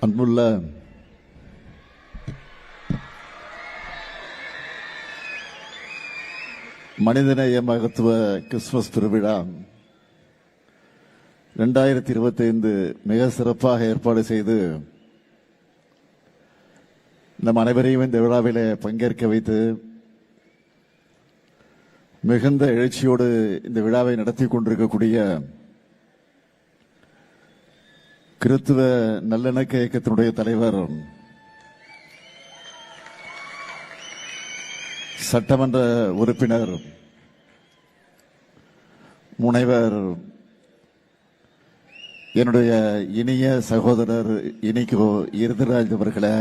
அன்புள்ள மனிதநேய மகத்துவ கிறிஸ்துமஸ் திருவிழா 2025 மிக சிறப்பாக ஏற்பாடு செய்து நம் அனைவரையும் இந்த விழாவிலே பங்கேற்க வைத்து மிகுந்த எழுச்சியோடு இந்த விழாவை நடத்தி கொண்டிருக்கக்கூடிய கிறித்துவ நல்லிணக்க இயக்கத்தினுடைய தலைவர், சட்டமன்ற உறுப்பினர் முனைவர் என்னுடைய இனிய சகோதரர் இனிகோ இருதராஜ் அவர்களே,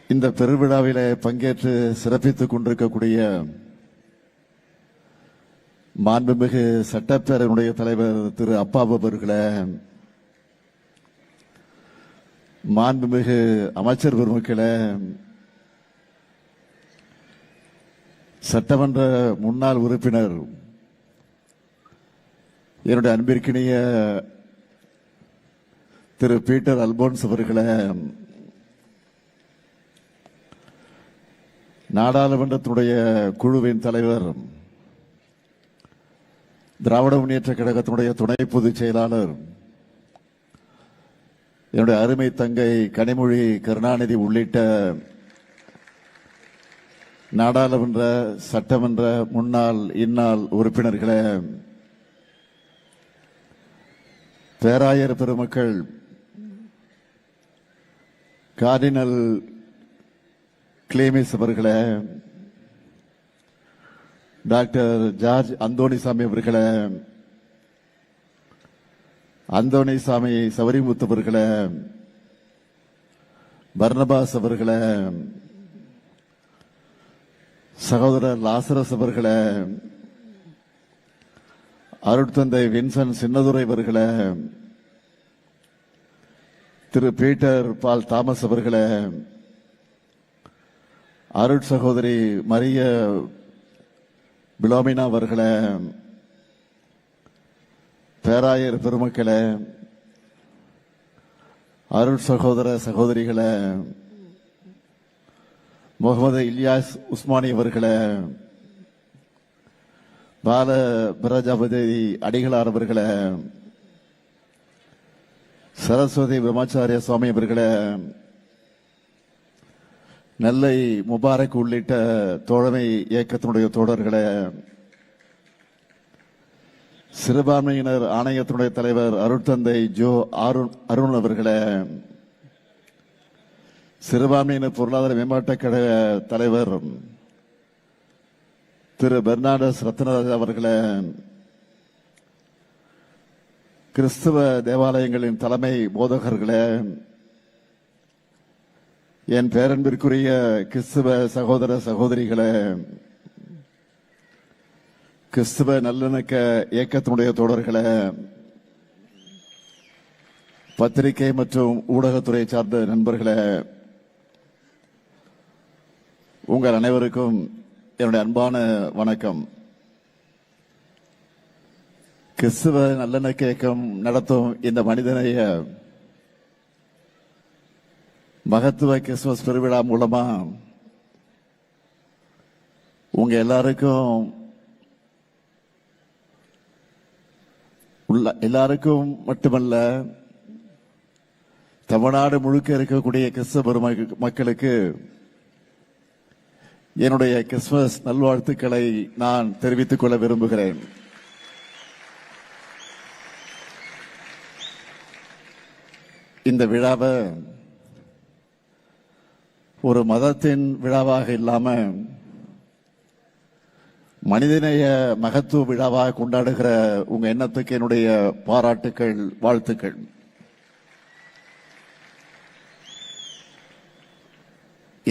இந்த பெருவிழாவிலே பங்கேற்று சிறப்பித்துக் கொண்டிருக்கக்கூடிய மாண்புமிகு சட்டப்பேரவையினுடைய தலைவர் திரு அப்பாவு அவர்களே, மாண்புமிகு அமைச்சர் பெருமக்களே, சட்டமன்ற முன்னாள் உறுப்பினர் என்னுடைய அன்பிற்கினிய திரு பீட்டர் அல்போன்ஸ் அவர்களே, நாடாளுமன்றத்துடைய குழுவின் தலைவர், திராவிட முன்னேற்ற கழகத்தினுடைய துணை பொதுச் செயலாளர் என்னுடைய அருமை தங்கை கனிமொழி கருணாநிதி உள்ளிட்ட நாடாளுமன்ற சட்டமன்ற முன்னாள் இந்நாள் உறுப்பினர்களே, பேராயர் பெருமக்கள், கார்டினல் கிளேமிஸ் அவர்களே, டாக்டர் ஜார்ஜ் அந்தோணிசாமி அவர்களே, அந்தோணிசாமி சவரிமுத்து அவர்களே, பர்னபாஸ் அவர்களே, சகோதரர் லாசரஸ் அவர்களே, அருட்தந்தை வின்சன் சின்னதுரை அவர்களே, திரு பீட்டர் பால் தாமஸ் அவர்களே, அருட் சகோதரி மரிய பிலோமினா அவர்களே, பேராயர் பெருமக்களே, அருள் சகோதர சகோதரிகளே, முகமது இல்யாஸ் உஸ்மானி அவர்களே, பால பிரஜாபதி அடிகளார் அவர்களே, சரஸ்வதி பிரம்மாச்சாரிய சுவாமி அவர்களே, நெல்லை முபாரக் உள்ளிட்ட தோழமை இயக்கத்தினுடைய தோழர்களே, சிறுபான்மையினர் ஆணையத்தினுடைய தலைவர் அருட்தந்தை ஜோ அருண் அவர்களே, சிறுபான்மையினர் பொருளாதார மேம்பாட்டுக் கழக தலைவர் திரு பெர்னாண்டஸ் ரத்னராஜ் அவர்களே, கிறிஸ்துவ தேவாலயங்களின் தலைமை போதகர்களே, என் பேரன்பிற்குரிய கிறிஸ்துவ சகோதர சகோதரிகளே, கிறிஸ்துவ நல்லிணக்க இயக்கத்தினுடைய தோழர்களே, பத்திரிகை மற்றும் ஊடகத்துறை சார்ந்த நண்பர்களே, உங்கள் அனைவருக்கும் என்னுடைய அன்பான வணக்கம். கிறிஸ்துவ நல்லிணக்க இயக்கம் நடத்தும் இந்த மனிதநேய மகத்துவ கிறிஸ்துமஸ் பெருவிழா மூலமா உங்க எல்லாருக்கும் மட்டுமல்ல, தமிழ்நாடு முழுக்க இருக்கக்கூடிய கிறிஸ்தவ மக்களுக்கு என்னுடைய கிறிஸ்துமஸ் நல்வாழ்த்துக்களை நான் தெரிவித்துக் கொள்ள விரும்புகிறேன். இந்த விழாவை ஒரு மதத்தின் விழாவாக இல்லாம மனிதநேய மகத்துவ விழாவாக கொண்டாடுகிற உங்க எண்ணத்துக்கு என்னுடைய பாராட்டுக்கள், வாழ்த்துக்கள்.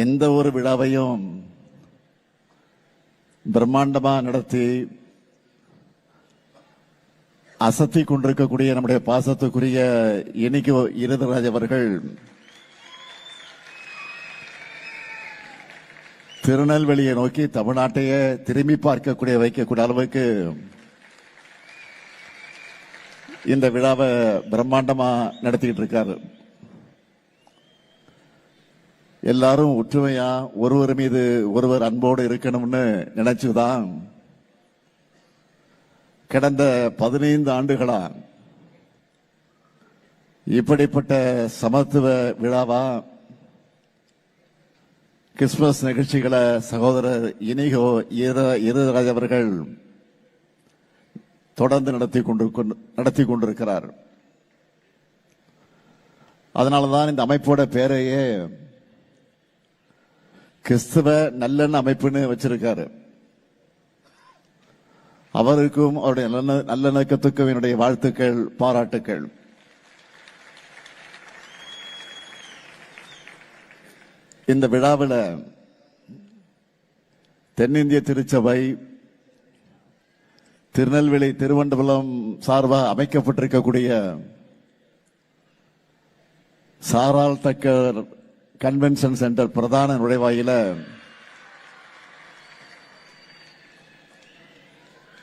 எந்த ஒரு விழாவையும் பிரம்மாண்டமா நடத்தி அசத்தி கொண்டிருக்கக்கூடிய நம்முடைய பாசத்துக்குரிய இனிகோ இருதராஜ் அவர்கள் திருநெல்வேலியை நோக்கி தமிழ்நாட்டையே திரும்பி பார்க்கக்கூடிய வைக்கக்கூடிய அளவுக்கு இந்த விழாவை பிரம்மாண்டமா நடத்திக்கிட்டு இருக்காரு. எல்லாரும் ஒற்றுமையா ஒருவர் மீது ஒருவர் அன்போடு இருக்கணும்னு நினைச்சுதான் கடந்த 15 ஆண்டுகளா இப்படிப்பட்ட சமத்துவ விழாவா கிறிஸ்துமஸ் நிகழ்ச்சிகளை சகோதரர் இனிகோ இருராஜ் அவர்கள் தொடர்ந்து நடத்தி கொண்டிருக்கிறார். அதனாலதான் இந்த அமைப்போட பேரையே கிறிஸ்துவ நல்லெண்ண அமைப்புன்னு வச்சிருக்காரு. அவருக்கும் அவருடைய நல்லெண்ணக்கத்துக்கும் என்னுடைய வாழ்த்துக்கள், பாராட்டுக்கள். இந்த விழாவில் தென்னிந்திய திருச்சபை திருநெல்வேலி திருவனந்தபுரம் சார்பாக அமைக்கப்பட்டிருக்கக்கூடிய சாராள் தக்கர் கன்வென்ஷன் சென்டர் பிரதான நுழைவாயில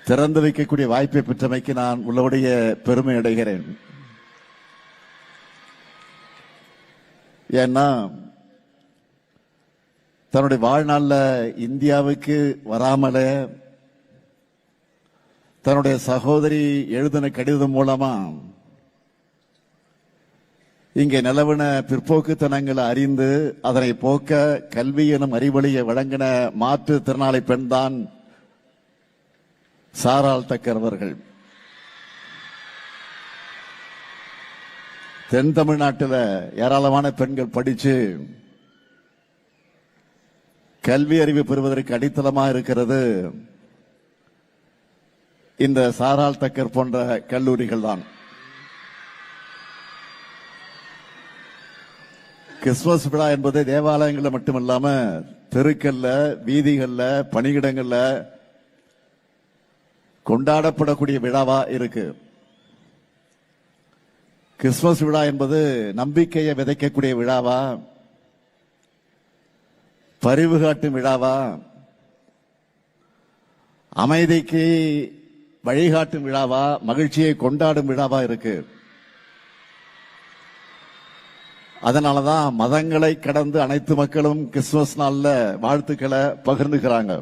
திறந்து வைக்கக்கூடிய வாய்ப்பை பெற்றமைக்கு நான் உள்ளபடிய பெருமை அடைகிறேன். ஏன்னா தன்னுடைய வாழ்நாளில் இந்தியாவுக்கு வராமலே தன்னுடைய சகோதரி எழுதின கடிதம் மூலமா இங்கே நிலவின பிற்போக்குத்தனங்களை அறிந்து அதனை போக்க கல்வி எனும் அறிவொளியை வழங்கின மாற்றுத்திறனாளி பெண்தான் சாராள் தக்கர் அவர்கள். தென் தமிழ்நாட்டில் ஏராளமான பெண்கள் படிச்சு கல்வி அறிவு பெறுவதற்கு அடித்தளமா இருக்கிறது இந்த சாராள் தக்கர் போன்ற கல்லூரிகள் தான். கிறிஸ்துமஸ் விழா என்பது தேவாலயங்கள்ல மட்டுமல்லாம தெருக்கல்ல, வீதிகள்ல, பணியிடங்கள்ல கொண்டாடப்படக்கூடிய விழாவா இருக்கு. கிறிஸ்துமஸ் விழா என்பது நம்பிக்கையை விதைக்கக்கூடிய விழாவா, பரிவு காட்டும் விழாவா, அமைதிக்கு வழிகாட்டும் விழாவா, மகிழ்ச்சியை கொண்டாடும் விழாவா இருக்கு. அதனாலதான் மதங்களை கடந்து அனைத்து மக்களும் கிறிஸ்துமஸ் நாள்ல வாழ்த்துக்களை பகிர்ந்துக்கிறாங்க.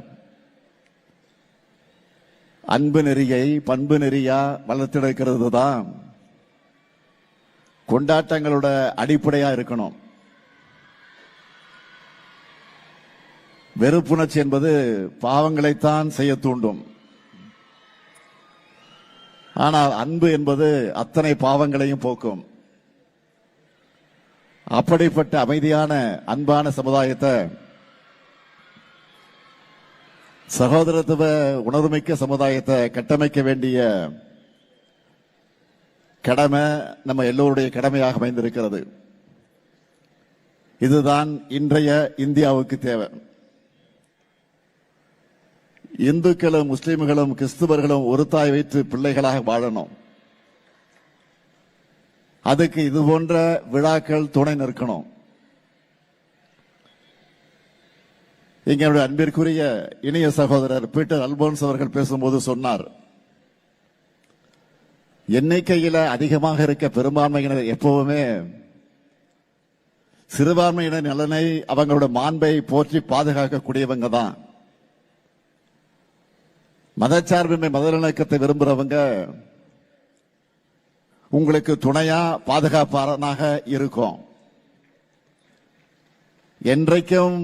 அன்பு நெறியை பண்பு நெறியா வளர்த்தெடுக்கிறது தான் கொண்டாட்டங்களோட அடிப்படையா இருக்கணும். வெறுப்புணர்ச்சி என்பது பாவங்களைத்தான் செய்ய தூண்டும். ஆனால் அன்பு என்பது அத்தனை பாவங்களையும் போக்கும். அப்படிப்பட்ட அமைதியான அன்பான சமுதாயத்தை, சகோதரத்துவ உணர்வுமிக்க சமுதாயத்தை கட்டமைக்க வேண்டிய கடமை நம்ம எல்லோருடைய கடமையாக அமைந்திருக்கிறது. இதுதான் இன்றைய இந்தியாவுக்கு தேவை. இந்துக்களும் முஸ்லிம்களும் கிறிஸ்துவர்களும் ஒரு தாய் வைத்து பிள்ளைகளாக வாழணும். அதுக்கு இது போன்ற விழாக்கள் துணை நிற்கணும். எங்களுடைய அன்பிற்குரிய இணைய சகோதரர் பீட்டர் அல்போன்ஸ் அவர்கள் பேசும்போது சொன்னார், எண்ணிக்கையில அதிகமாக இருக்க பெரும்பான்மையினர் எப்பவுமே சிறுபான்மையினர் நலனை, அவங்களோட மாண்பை போற்றி பாதுகாக்கக்கூடியவங்க தான். மதச்சார்பின்மை மதநலக்கத்தை விரும்புறவங்க உங்களுக்கு துணையா பாதுகாப்பாளனாக இருக்கும். என்றைக்கும்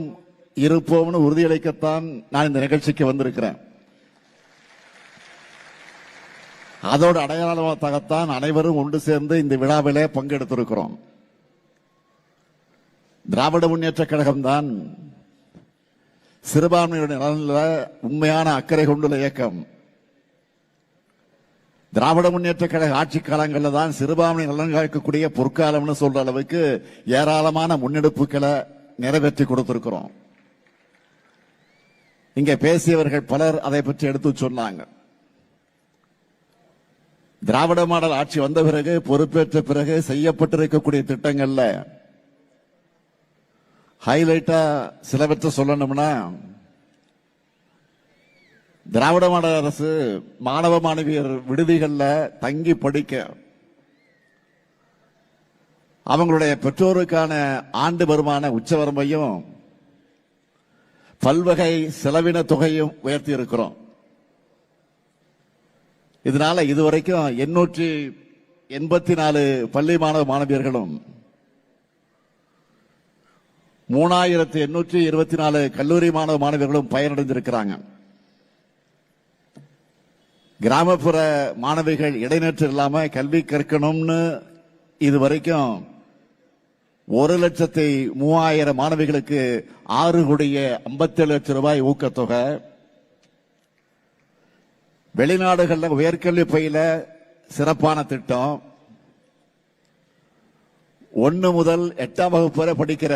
இருப்போம்னு உறுதியளிக்கத்தான் நான் இந்த நிகழ்ச்சிக்கு வந்திருக்கிறேன். அதோட அடையாளமாகத்தான் அனைவரும் ஒன்று சேர்ந்து இந்த விழாவிலே பங்கெடுத்திருக்கிறோம். திராவிட முன்னேற்ற கழகம் தான் சிறுபான்மையுடைய நலனில் உண்மையான அக்கறை கொண்டுள்ள இயக்கம். திராவிட முன்னேற்ற கழக ஆட்சி காலங்களில் தான் சிறுபான்மை நலன் காக்கக்கூடிய பொற்காலம்னு சொல்ற அளவுக்கு ஏராளமான முன்னெடுப்புகளை நிறைவேற்றி கொடுத்திருக்கிறோம். இங்க பேசியவர்கள் பலர் அதை பற்றி எடுத்து சொன்னாங்க. திராவிட மாடல் ஆட்சி வந்த பிறகு, பொறுப்பேற்ற பிறகு செய்யப்பட்டிருக்கக்கூடிய திட்டங்கள்ல ஹைலைட்டா சிலவற்றை சொல்லணும்னா, திராவிட மாடல் அரசு மாணவ மாணவியர் விடுதிகள்ல தங்கி படிக்க அவங்களுடைய பெற்றோருக்கான ஆண்டு வருமான உச்சவரம்பையும் பல்வகை செலவின தொகையும் உயர்த்தி இருக்கிறோம். இதனால இதுவரைக்கும் 884 பள்ளி மாணவ மாணவியர்களும் 3824 கல்லூரி மாணவ மாணவியர்களும் பயனடைந்திருக்கிறாங்க. கிராமப்புற மாணவிகள் இடைநிற்றல் இல்லாம கல்வி கற்கணும்னு இதுவரைக்கும் 1,03,000 மாணவிகளுக்கு 6,57,00,000 ரூபாய் ஊக்கத்தொகை, வெளிநாடுகளில் உயர்கல்வி பயில சிறப்பான திட்டம், 1 முதல் 8ஆம் வகுப்பு வரை படிக்கிற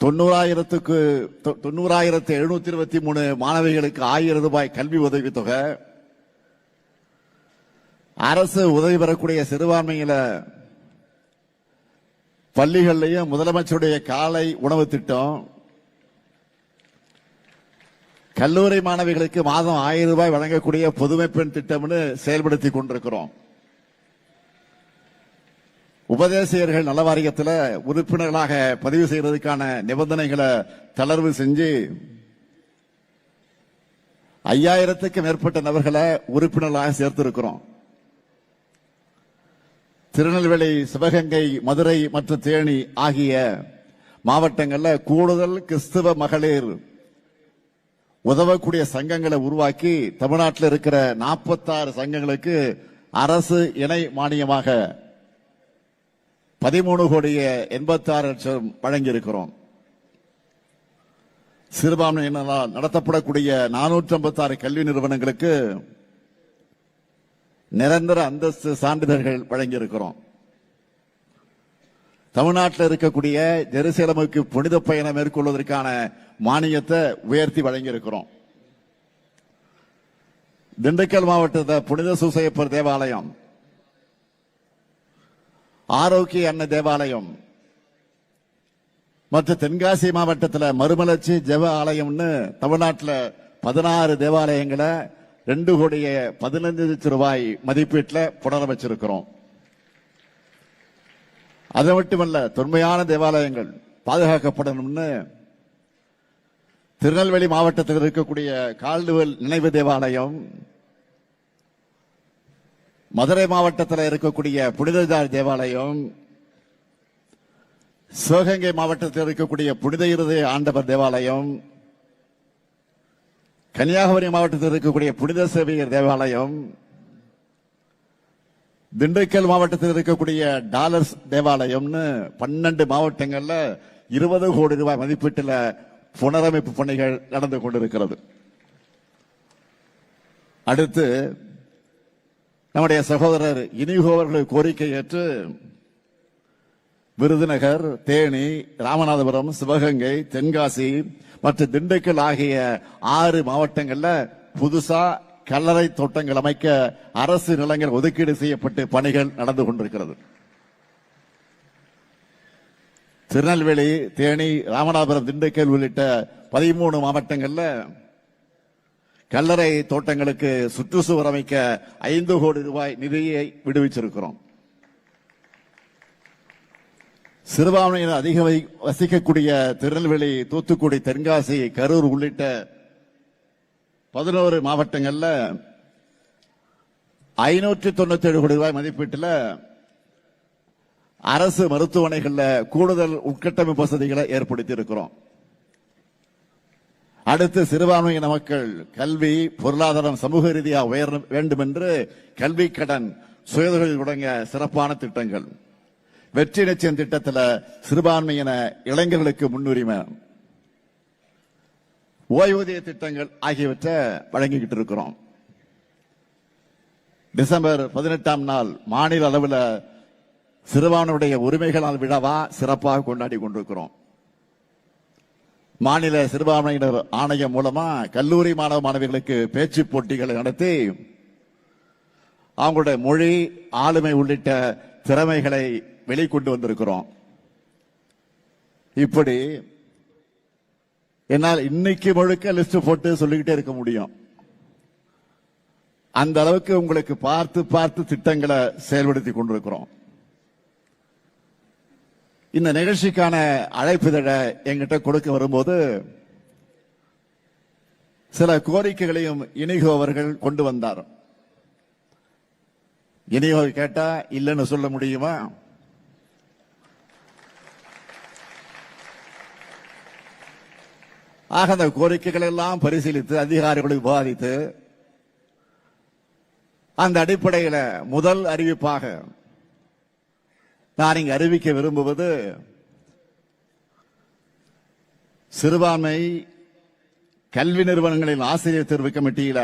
90,723 மாணவிகளுக்கு 1000 ரூபாய் கல்வி உதவித்தொகை, அரசு உதவி பெறக்கூடிய சிறுபான்மையில பள்ளிகளிலேயும் முதலமைச்சருடைய காலை உணவு திட்டம், கல்லூரி மாணவிகளுக்கு மாதம் 1000 ரூபாய் வழங்கக்கூடிய புதுமை பெண் திட்டம்னு செயல்படுத்தி கொண்டிருக்கிறோம். உபதேசியர்கள் நல வாரியத்தில் உறுப்பினர்களாக பதிவு செய்வதற்கான நிபந்தனைகளை தளர்வு செஞ்சு 5000த்துக்கு மேற்பட்ட நபர்களை உறுப்பினர்களாக சேர்த்திருக்கிறோம். திருநெல்வேலி, சிவகங்கை, மதுரை மற்றும் தேனி ஆகிய மாவட்டங்களில் கூடுதல் கிறிஸ்தவ மகளிர் உதவக்கூடிய சங்கங்களை உருவாக்கி தமிழ்நாட்டில் இருக்கிற 46 சங்கங்களுக்கு அரசு இணை மானியமாக 13,86,00,000 வழங்கியிருக்கிறோம். சிறுபான்மையினரால் நடத்தப்படக்கூடிய 456 கல்வி நிறுவனங்களுக்கு நிரந்தர அந்தஸ்து சான்றிதழ்கள் வழங்கியிருக்கிறோம். தமிழ்நாட்டில் இருக்கக்கூடிய ஜெருசலேமுக்கு புனித பயணம் மேற்கொள்வதற்கான மானியத்தை உயர்த்தி வழங்கியிருக்கிறோம். திண்டுக்கல் மாவட்டத்தில் புனித சூசையப்பர் தேவாலயம், ஆரோக்கிய அன்ன தேவாலயம் மற்றும் தென்காசி மாவட்டத்தில் மறுமலர்ச்சி ஜெப ஆலயம்னு தமிழ்நாட்டில் 16 தேவாலயங்களை 2,15,00,000 ரூபாய் மதிப்பீட்டில் புனரமைச்சிருக்கிறோம். அது மட்டுமல்ல, தொன்மையான தேவாலயங்கள் பாதுகாக்கப்படணும்னு திருநெல்வேலி மாவட்டத்தில் இருக்கக்கூடிய கால்டுவெல் நினைவு தேவாலயம், மதுரை மாவட்டத்தில் இருக்கக்கூடிய புனித ஜார்ஜ் தேவாலயம், சிவகங்கை மாவட்டத்தில் இருக்கக்கூடிய புனித இருதய ஆண்டவர் தேவாலயம், கன்னியாகுமரி மாவட்டத்தில் இருக்கக்கூடிய புனித சேவியர் தேவாலயம், திண்டுக்கல் மாவட்டத்தில் இருக்கக்கூடிய டாலர்ஸ் தேவாலயம்னு 12 மாவட்டங்கள்ல 20 கோடி ரூபாய் மதிப்பீட்டில் புனரமைப்பு பணிகள் நடந்து கொண்டிருக்கிறது. அடுத்து நம்முடைய சகோதரர் இனிகோ அவர்கள் கோரிக்கை ஏற்று விருதுநகர், தேனி, ராமநாதபுரம், சிவகங்கை, தென்காசி மற்றும் திண்டுக்கல் ஆகிய 6 மாவட்டங்கள்ல புதுசா கல்லறை தோட்டங்கள் அமைக்க அரசு நிலங்கள் ஒதுக்கீடு செய்யப்பட்டு பணிகள் நடந்து கொண்டிருக்கிறது. திருநெல்வேலி, தேனி, ராமநாதபுரம், திண்டுக்கல் உள்ளிட்ட 13 மாவட்டங்கள்ல கல்லறை தோட்டங்களுக்கு சுற்றுச்சுவர் அமைக்க 5 கோடி ரூபாய் நிதியை விடுவிச்சிருக்கிறோம். சிறுபான்மையினர் அதிக வசிக்கக்கூடிய திருநெல்வேலி, தூத்துக்குடி, தென்காசி, கரூர் உள்ளிட்ட 11 மாவட்டங்கள்ல 597 கோடி ரூபாய் மதிப்பீட்டில் அரசு மருத்துவமனைகளில் கூடுதல் உட்கட்டமைப்பு வசதிகளை ஏற்படுத்தி இருக்கிறோம். அடுத்து சிறுபான்மையின மக்கள் கல்வி, பொருளாதாரம், சமூக ரீதியாக உயர வேண்டும் என்று கல்வி கடன், சுயதொழில் தொடங்க சிறப்பான திட்டங்கள், வெற்றி நிச்சயம் திட்டத்தில் சிறுபான்மையின இளைஞர்களுக்கு முன்னுரிமை, ஓய்வூதிய திட்டங்கள் ஆகியவற்றை வழங்கிக்கிட்டு இருக்கிறோம். டிசம்பர் 18ஆம் நாள் மாநில அளவில் சிறுபான்மையுடைய உரிமைகளால் விழாவா சிறப்பாக கொண்டாடி கொண்டிருக்கிறோம். மாநில சிறுபான்மையினர் ஆணையம் மூலமா கல்லூரி மாணவ மாணவிகளுக்கு பேச்சு போட்டிகளை நடத்தி அவங்களுடைய மொழி, ஆளுமை உள்ளிட்ட திறமைகளை வெளிக்கொண்டு வந்திருக்கிறோம். இப்படி என்னால் இன்னைக்கு முழுக்க லிஸ்ட் போட்டு சொல்லிக்கிட்டே இருக்க முடியும். அந்த அளவுக்கு உங்களுக்கு பார்த்து பார்த்து திட்டங்களை செயல்படுத்தி கொண்டிருக்கிறோம். இந்த நிகழ்ச்சிக்கான அழைப்பிதழ என்கிட்ட கொடுக்க வரும்போது சில கோரிக்கைகளையும் இனிகோ அவர்கள் கொண்டு வந்தார். இனிகோ கேட்டா இல்லைன்னு சொல்ல முடியுமா? ஆக அந்த கோரிக்கைகள் எல்லாம் பரிசீலித்து அதிகாரிகளுடன் விவாதித்து அந்த அடிப்படையில் முதல் அறிவிப்பாக நான் இங்கு அறிவிக்க விரும்புவது, சிறுபான்மை கல்வி நிறுவனங்களின் ஆசிரியர் தேர்வு கமிட்டியில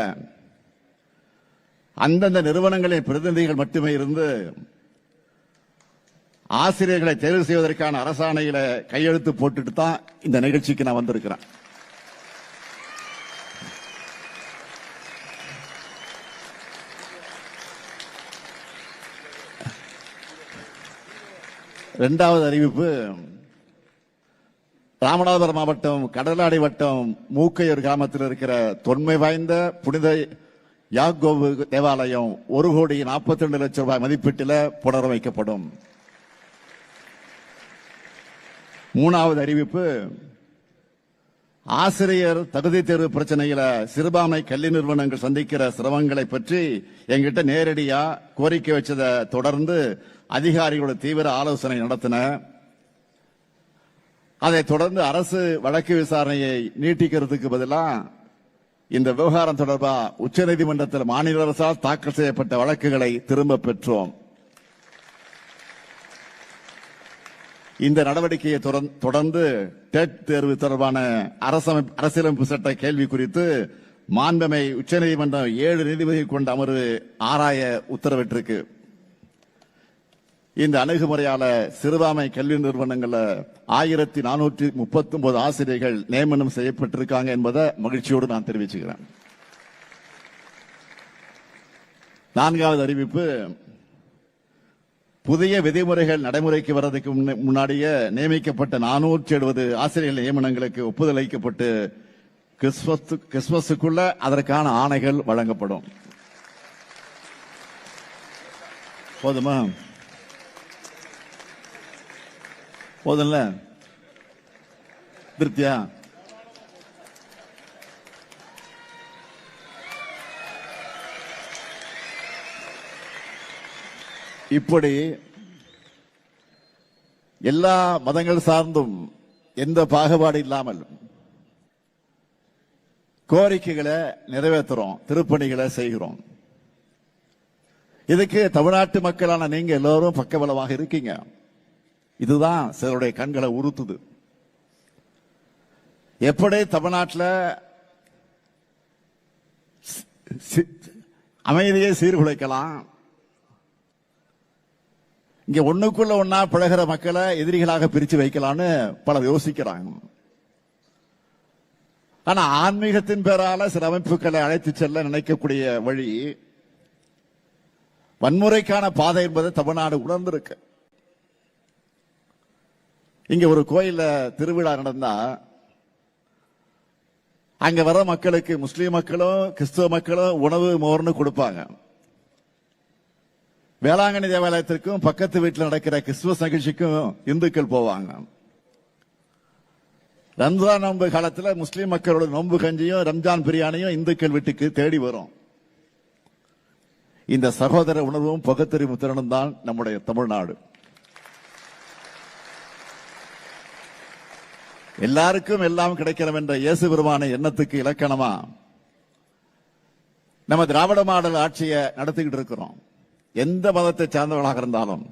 அந்தந்த நிறுவனங்களின் பிரதிநிதிகள் மட்டுமே இருந்து ஆசிரியர்களை தேர்வு செய்வதற்கான அரசாணையில கையெழுத்து போட்டுட்டு தான் இந்த நிகழ்ச்சிக்கு நான் வந்திருக்கிறேன். இரண்டாவது அறிவிப்பு, ராமநாதபுரம் மாவட்டம் கடலாடி வட்டம் மூக்கையூர் கிராமத்தில் இருக்கிற தொன்மை வாய்ந்த புனித யாக்கோபு தேவாலயம் 1,42,00,000 ரூபாய் மதிப்பீட்டில் புனரமைக்கப்படும். மூணாவது அறிவிப்பு, ஆசிரியர் தகுதி தேர்வு பிரச்சனையில சிறுபான்மை கல்வி நிறுவனங்கள் சந்திக்கிற சிரமங்களை பற்றி எங்கிட்ட நேரடியா கோரிக்கை வச்சதை தொடர்ந்து அதிகாரிகளோட தீவிர ஆலோசனை நடத்தின. அதைத் தொடர்ந்து அரசு வழக்கு விசாரணையை நீட்டிக்கிறதுக்கு பதிலாக இந்த விவகாரம் தொடர்பாக உச்சநீதிமன்றத்தில் மாநில அரசால் தாக்கல் செய்யப்பட்ட வழக்குகளை திரும்ப பெற்றோம். இந்த நடவடிக்கையை தொடர்ந்து டெட் தேர்வு தொடர்பான அரசியலமைப்பு சட்ட கேள்வி குறித்து மாண்புமை உச்சநீதிமன்றம் 7 நீதிபதிகள் கொண்ட அமர்வு ஆராய உத்தரவிட்டிருக்கு. இந்த அணுகுமுறையால சிறுபான்மை கல்வி நிறுவனங்கள்ல 1439 ஆசிரியர்கள் நியமனம் செய்யப்பட்டிருக்காங்க என்பதை மகிழ்ச்சியோடு நான் தெரிவிச்சுக்கிறேன். நான்காவது அறிவிப்பு, புதிய விதிமுறைகள் நடைமுறைக்கு வர்றதுக்கு முன்னாடியே நியமிக்கப்பட்ட 470 ஆசிரியர்கள் நியமனங்களுக்கு ஒப்புதல் அளிக்கப்பட்டு கிறிஸ்துமஸுக்குள்ள அதற்கான ஆணைகள் வழங்கப்படும். போதுமா? போதும்ல? திருப்தியா? இப்படி எல்லா மதங்கள் சார்ந்தும் எந்த பாகுபாடு இல்லாமல் கோரிக்கைகளை நிறைவேற்றுறோம், திருப்பணிகளை செய்கிறோம். இதுக்கு தமிழ்நாட்டு மக்களான நீங்க எல்லோரும் பக்கபலமாக இருக்கீங்க. இதுதான் சிலருடைய கண்களை உறுத்துது. எப்படி தமிழ்நாட்டில் அமைதியை சீர்குலைக்கலாம், இங்க ஒண்ணுக்குள்ள ஒன்னா பழகிற மக்களை எதிரிகளாக பிரிச்சு வைக்கலாம்னு பலர் யோசிக்கிறாங்க. ஆனா ஆன்மீகத்தின் பேரால சில அமைப்புகளை அழைத்து செல்ல நினைக்கக்கூடிய வழி வன்முறைக்கான பாதை என்பதை தமிழ்நாடு உணர்ந்திருக்கு. இங்க ஒரு கோயில்ல திருவிழா நடந்தா அங்க வர மக்களுக்கு முஸ்லீம் மக்களும் கிறிஸ்துவ மக்களும் உணவு மோர்னு கொடுப்பாங்க. வேளாங்கண்ணி தேவாலயத்திற்கும் பக்கத்து வீட்டில் நடக்கிற கிறிஸ்துமஸ் நிகழ்ச்சிக்கும் இந்துக்கள் போவாங்க. ரம்ஜான் நோன்பு காலத்தில் முஸ்லீம் மக்களோட நோன்பு கஞ்சியும் ரம்ஜான் பிரியாணியும் இந்துக்கள் வீட்டுக்கு தேடி வரும். இந்த சகோதர உணர்வும் பகுத்தறிவு திறனும் தான் நம்முடைய தமிழ்நாடு. எல்லாருக்கும் எல்லாம் கிடைக்கணும் என்ற இயேசு பெருமான எண்ணத்துக்கு இலக்கணமா நம்ம திராவிட மாடல் ஆட்சியை நடத்திக்கிட்டு இருக்கிறோம். எந்த மதத்தை சார்ந்தவர்களாக இருந்தாலும்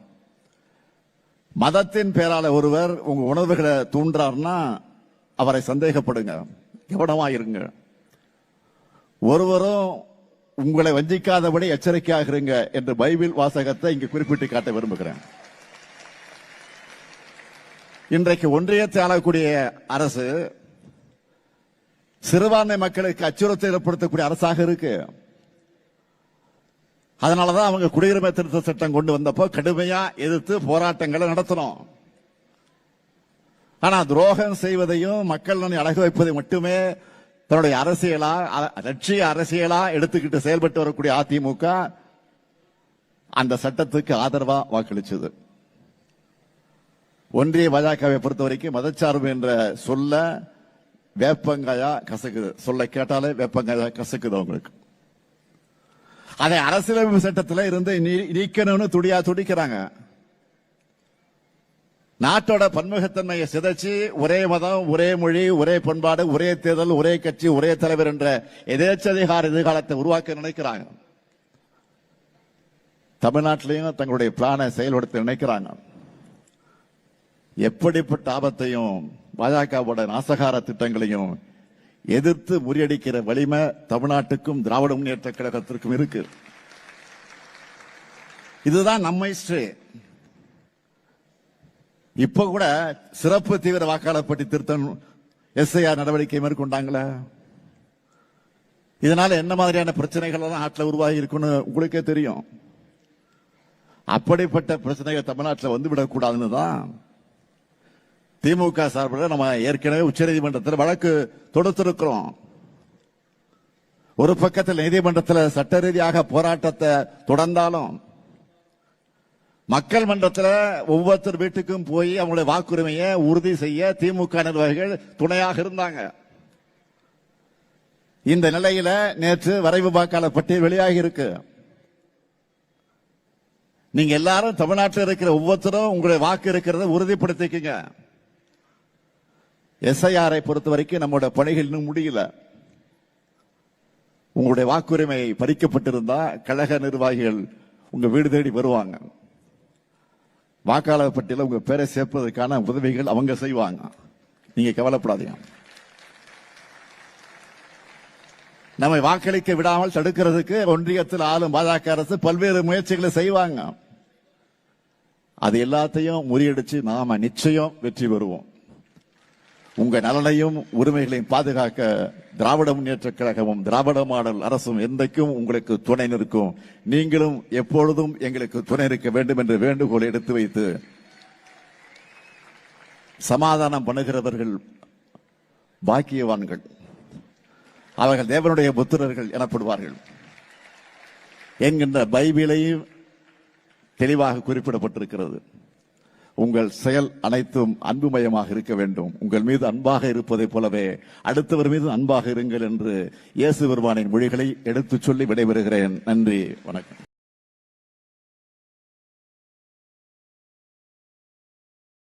மதத்தின் பேரால ஒருவர் உங்க உணர்வுகளை தூண்டார்னா அவரை சந்தேகப்படுங்க, கவனமா இருங்க. ஒருவரும் உங்களை வஞ்சிக்காதபடி எச்சரிக்கையாக இருங்க என்று பைபிள் வாசகத்தை இங்கு குறிப்பிட்டு காட்ட விரும்புகிறேன். இன்றைக்கு ஒன்றியத்தை ஆளக்கூடிய அரசு சிறுபான்மை மக்களுக்கு அச்சுறுத்தல் ஏற்படுத்தக்கூடிய அரசாக இருக்கு. அதனாலதான் அவங்க குடியுரிமை திருத்த சட்டம் கொண்டு வந்தப்போ கடுமையா எதிர்த்து போராட்டங்களை நடத்தணும். ஆனா துரோகம் செய்வதையும் மக்கள் அழகு வைப்பதை மட்டுமே தன்னுடைய அரசியலா லட்சிய அரசியலா எடுத்துக்கிட்டு செயல்பட்டு வரக்கூடிய அதிமுக அந்த சட்டத்துக்கு ஆதரவா வாக்களிச்சது. ஒன்றிய பாஜகவை பொறுத்த வரைக்கும் மதச்சார்பு என்ற சொல்ல வேப்பங்காயா கசக்குது. சொல்ல கேட்டாலே வேப்பங்காயா கசக்குது அவங்களுக்கு. அதை அரசியலமைப்பு சட்டத்தில் இருந்து நீக்கணும்னு துடிக்கிறாங்க. நாட்டோட பன்முகத்தன்மையை சிதைச்சு ஒரே மதம், ஒரே மொழி, ஒரே பண்பாடு, ஒரே தேர்தல், ஒரே கட்சி, ஒரே தலைவர் என்ற எதேச்சதிகார எதிர்காலத்தை உருவாக்க நினைக்கிறாங்க. தமிழ்நாட்டிலையும் தங்களுடைய பிளானை செயல்படுத்த நினைக்கிறாங்க. எப்படிப்பட்ட ஆபத்தையும் பாஜகவோட நாசகார திட்டங்களையும் எதிர்த்து முறியடிக்கிற வலிமை தமிழ்நாட்டுக்கும் திராவிட முன்னேற்ற கழகத்திற்கும் இருக்கு. இதுதான் நம்ம ஹிஸ்டரி. இப்ப கூட சிறப்பு தீவிர வாக்காளர் பட்டி திருத்தம் எஸ்ஐஆர் நடவடிக்கை மேற்கொண்டாங்களே. இதனால என்ன மாதிரியான பிரச்சனைகள் எல்லாம் நாட்டில் உருவாகி இருக்குன்னு உங்களுக்கே தெரியும். அப்படிப்பட்ட பிரச்சனைகள் தமிழ்நாட்டில் வந்துவிடக் கூடாதுன்னு தான் திமுக சார்பில் நம்ம ஏற்கனவே உச்சநீதிமன்றத்தில் வழக்கு தொடுத்திருக்கிறோம். ஒரு பக்கத்தில் நீதிமன்றத்தில் சட்ட ரீதியாக போராட்டத்தை தொடர்ந்தாலும் மக்கள் மன்றத்தில் ஒவ்வொருத்தர் வீட்டுக்கும் போய் அவங்களுடைய வாக்குரிமையை உறுதி செய்ய திமுக நிர்வாகிகள் துணையாக இருந்தாங்க. இந்த நிலையில நேற்று வரைவு வாக்காளர் பட்டியல் வெளியாகி இருக்கு. நீங்க எல்லாரும் தமிழ்நாட்டில் இருக்கிற ஒவ்வொருத்தரும் உங்களுடைய வாக்கு இருக்கிறத உறுதிப்படுத்திக்கங்க. எஸ்ஐஆரை பொறுத்த வரைக்கும் நம்முடைய பணிகள் இன்னும் முடியல. உங்களுடைய வாக்குரிமை பறிக்கப்பட்டிருந்தா கழக நிர்வாகிகள் உங்க வீடு தேடி வருவாங்க. வாக்காளர் பட்டியல உங்க பேரை சேர்ப்பதற்கான உதவிகள் அவங்க செய்வாங்க. நீங்க கவலைப்படாதீங்க. நம்மை வாக்களிக்க விடாமல் தடுக்கிறதுக்கு ஒன்றியத்தில் ஆளும் பாஜக அரசு பல்வேறு முயற்சிகளை செய்வாங்க. அது எல்லாத்தையும் முறியடிச்சு நாம நிச்சயம் வெற்றி பெறுவோம். உங்க நலனையும் உரிமைகளையும் பாதுகாக்க திராவிட முன்னேற்ற கழகமும் திராவிட மாடல் அரசும் என்றைக்கும் உங்களுக்கு துணை நிற்கும். நீங்களும் எப்பொழுதும் எங்களுக்கு துணை இருக்க வேண்டும் என்று வேண்டுகோள் எடுத்து வைத்து சமாதானம் பண்ணுகிறவர்கள் பாக்கியவான்கள், அவர்கள் தேவனுடைய புத்திரர்கள் எனப்படுவார்கள் என்கின்ற பைபிளையும் தெளிவாக குறிப்பிடப்பட்டிருக்கிறது. உங்கள் செயல் அனைத்தும் அன்புமயமாக இருக்க வேண்டும். உங்கள் மீது அன்பாக இருப்பதைப் போலவே அடுத்தவர் மீது அன்பாக இருங்கள் என்று இயேசு பெருமானின் மொழிகளை எடுத்துச் சொல்லி விடைபெறுகிறேன். நன்றி, வணக்கம்.